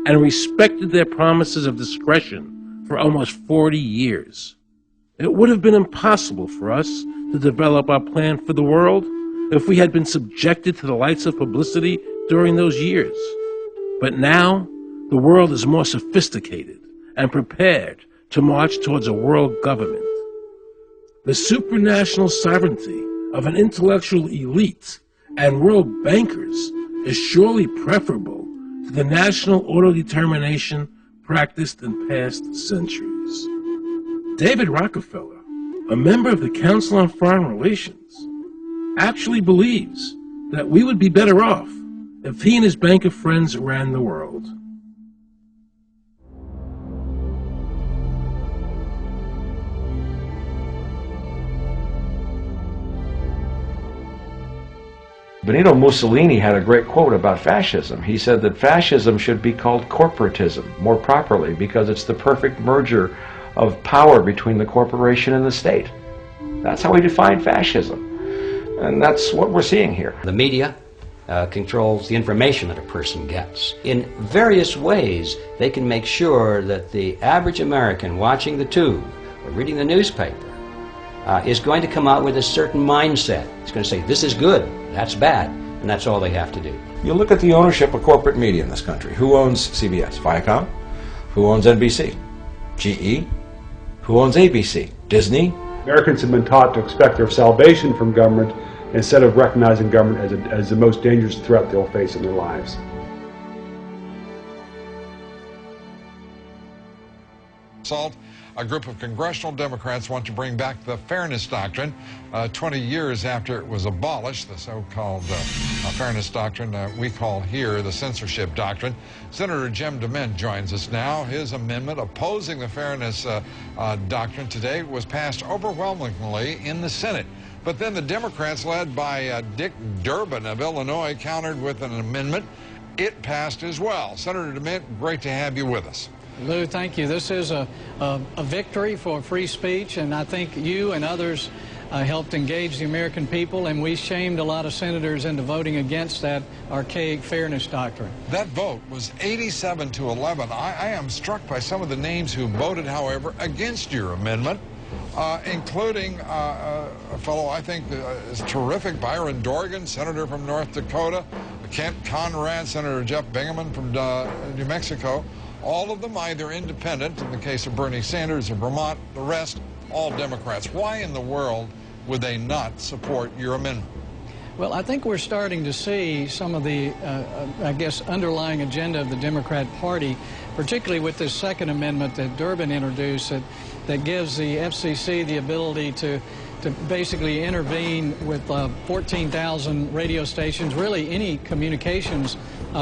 and respected their promises of discretion for almost 40 years. It would have been impossible for us to develop our plan for the world if we had been subjected to the lights of publicity during those years. But now, the world is more sophisticated and prepared to march towards a world government. The supranational sovereignty of an intellectual elite and world bankers is surely preferable to the national autodetermination practiced in past centuries. David Rockefeller, a member of the Council on Foreign Relations, actually believes that we would be better off if he and his bank of friends ran the world. Benito Mussolini had a great quote about fascism. He said that fascism should be called corporatism more properly because it's the perfect merger of power between the corporation and the state. That's how we define fascism. And that's what we're seeing here. The media controls the information that a person gets. In various ways, they can make sure that the average American watching the tube or reading the newspaper is going to come out with a certain mindset. It's going to say, this is good, that's bad, and that's all they have to do. You look at the ownership of corporate media in this country. Who owns CBS? Viacom? Who owns NBC? GE? Who owns ABC? Disney? Americans have been taught to expect their salvation from government instead of recognizing government as the most dangerous threat they'll face in their lives. A group of congressional Democrats want to bring back the Fairness Doctrine 20 years after it was abolished, the so-called Fairness Doctrine we call here the Censorship Doctrine. Senator Jim DeMint joins us now. His amendment opposing the Fairness Doctrine today was passed overwhelmingly in the Senate. But then the Democrats, led by Dick Durbin of Illinois, countered with an amendment. It passed as well. Senator DeMint, great to have you with us. Lou, thank you. This is a victory for free speech, and I think you and others helped engage the American people, and we shamed a lot of senators into voting against that archaic fairness doctrine. That vote was 87 to 11. I am struck by some of the names who voted, however, against your amendment, including a fellow I think is terrific, Byron Dorgan, senator from North Dakota, Kent Conrad, Senator Jeff Bingaman from New Mexico. All of them either independent, in the case of Bernie Sanders of Vermont, the rest all Democrats. Why in the world would they not support your amendment? Well, I think we're starting to see some of the, I guess, underlying agenda of the Democrat Party, particularly with this second amendment that Durbin introduced that gives the FCC the ability to basically intervene with 14,000 radio stations, really any communications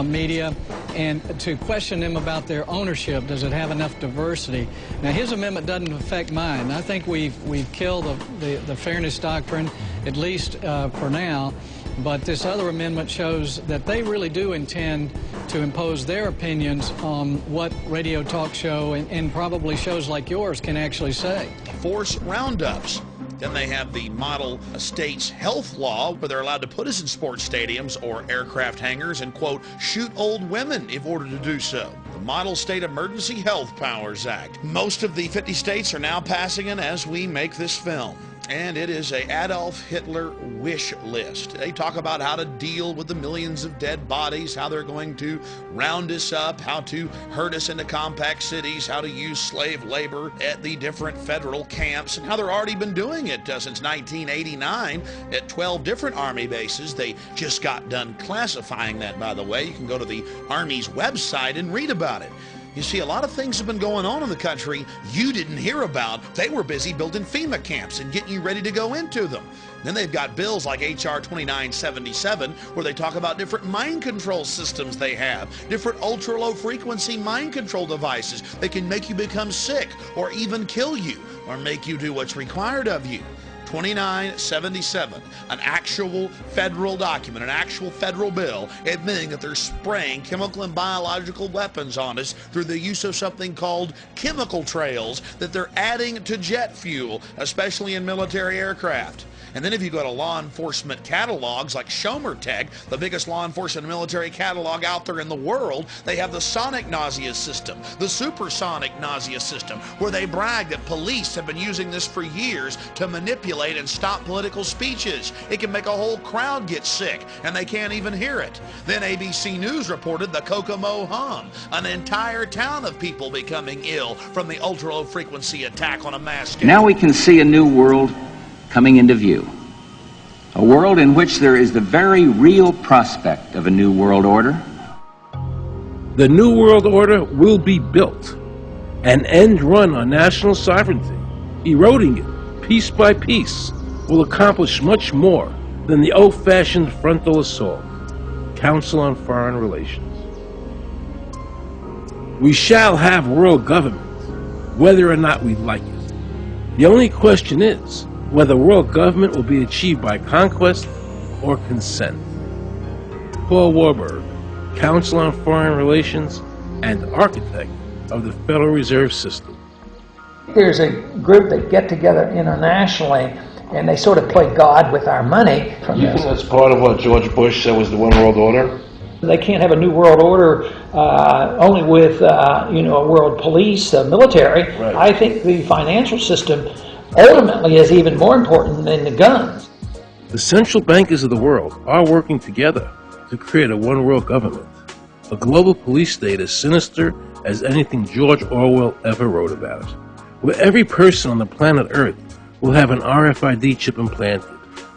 media, and to question them about their ownership. Does it have enough diversity? Now, his amendment doesn't affect mine. I think we've killed the fairness doctrine, at least for now. But this other amendment shows that they really do intend to impose their opinions on what radio talk show and probably shows like yours can actually say. Force roundups. Then they have the model state's health law, where they're allowed to put us in sports stadiums or aircraft hangars and, quote, shoot old women if ordered to do so. The Model State Emergency Health Powers Act. Most of the 50 states are now passing it as we make this film. And it is a Adolf Hitler wish list. They talk about how to deal with the millions of dead bodies, how they're going to round us up, how to herd us into compact cities, how to use slave labor at the different federal camps, and how they've already been doing it since 1989 at 12 different Army bases. They just got done classifying that, by the way. You can go to the Army's website and read about it. You see, a lot of things have been going on in the country you didn't hear about. They were busy building FEMA camps and getting you ready to go into them. Then they've got bills like H.R. 2977, where they talk about different mind control systems they have, different ultra-low frequency mind control devices that can make you become sick or even kill you or make you do what's required of you. 2977, an actual federal document, an actual federal bill admitting that they're spraying chemical and biological weapons on us through the use of something called chemical trails that they're adding to jet fuel, especially in military aircraft. And then if you go to law enforcement catalogs like Schomertech, the biggest law enforcement and military catalog out there in the world, they have the sonic nausea system, the supersonic nausea system, where they brag that police have been using this for years to manipulate and stop political speeches. It can make a whole crowd get sick, and they can't even hear it. Then ABC News reported the Kokomo hum, an entire town of people becoming ill from the ultra-low frequency attack on a mass scale. Now we can see a new world coming into view. A world in which there is the very real prospect of a new world order. The New World Order will be built, an end run on national sovereignty, eroding it piece by piece, will accomplish much more than the old-fashioned frontal assault. Council on Foreign Relations. We shall have world government, whether or not we like it. The only question is whether world government will be achieved by conquest or consent. Paul Warburg, Council on Foreign Relations and architect of the Federal Reserve System. There's a group that get together internationally and they sort of play God with our money. You think that's part of what George Bush said was the one world order? They can't have a new world order only with a world police, military. Right. I think the financial system ultimately is even more important than the guns. The central bankers of the world are working together to create a one world government, a global police state as sinister as anything George Orwell ever wrote about, where every person on the planet Earth will have an RFID chip implanted,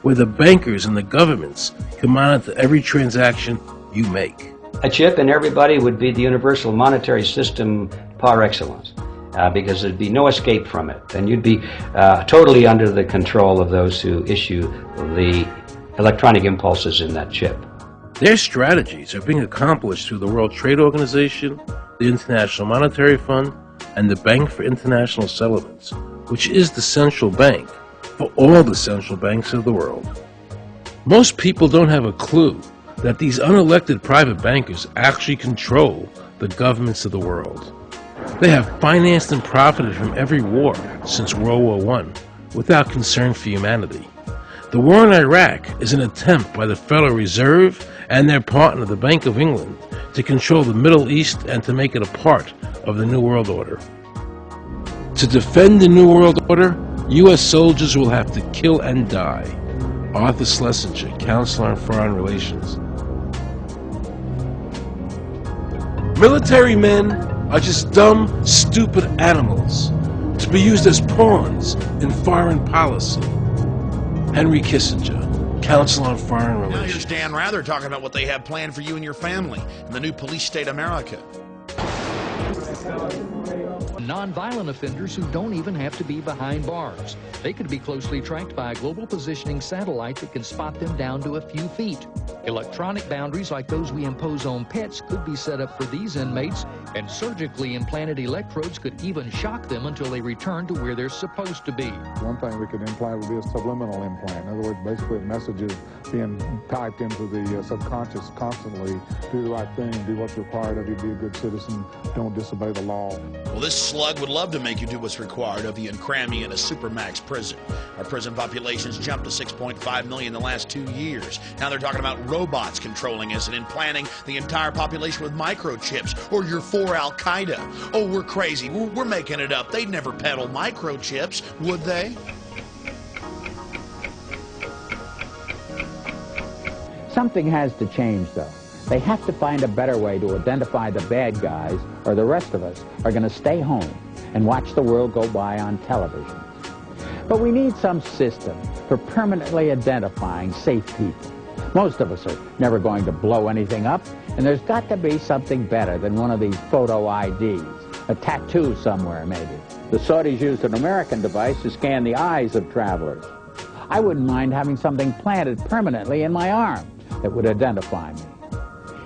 where the bankers and the governments can monitor every transaction you make. A chip in everybody would be the universal monetary system par excellence. Because there'd be no escape from it, and you'd be totally under the control of those who issue the electronic impulses in that chip. Their strategies are being accomplished through the World Trade Organization, the International Monetary Fund, and the Bank for International Settlements, which is the central bank for all the central banks of the world. Most people don't have a clue that these unelected private bankers actually control the governments of the world. They have financed and profited from every war since World War I without concern for humanity. The war in Iraq is an attempt by the Federal Reserve and their partner, the Bank of England, to control the Middle East and to make it a part of the New World Order. To defend the New World Order, U.S. soldiers will have to kill and die. Arthur Schlesinger, Council on Foreign Relations. Military men are just dumb, stupid animals to be used as pawns in foreign policy. Henry Kissinger, Council on Foreign Relations. Now here's Dan Rather talking about what they have planned for you and your family in the new police state America. Non-violent offenders who don't even have to be behind bars. They could be closely tracked by a global positioning satellite that can spot them down to a few feet. Electronic boundaries like those we impose on pets could be set up for these inmates, and surgically implanted electrodes could even shock them until they return to where they're supposed to be. One thing we could implant would be a subliminal implant. In other words, basically messages being typed into the subconscious constantly. Do the right thing, do what's required of you, be a good citizen, don't disobey the law. Well, this slug would love to make you do what's required of you and cram you in a supermax prison. Our prison population's jumped to 6.5 million in the last 2 years. Now they're talking about robots controlling us and implanting the entire population with microchips, or you're for Al-Qaeda. Oh, we're crazy. We're making it up. They'd never peddle microchips, would they? Something has to change, though. They have to find a better way to identify the bad guys, or the rest of us are going to stay home and watch the world go by on television. But we need some system for permanently identifying safe people. Most of us are never going to blow anything up, and there's got to be something better than one of these photo IDs, a tattoo somewhere maybe. The Saudis used an American device to scan the eyes of travelers. I wouldn't mind having something planted permanently in my arm that would identify me.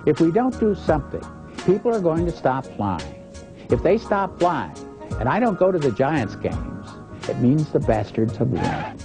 If we don't do something, people are going to stop flying. If they stop flying, and I don't go to the Giants games, it means the bastards have won.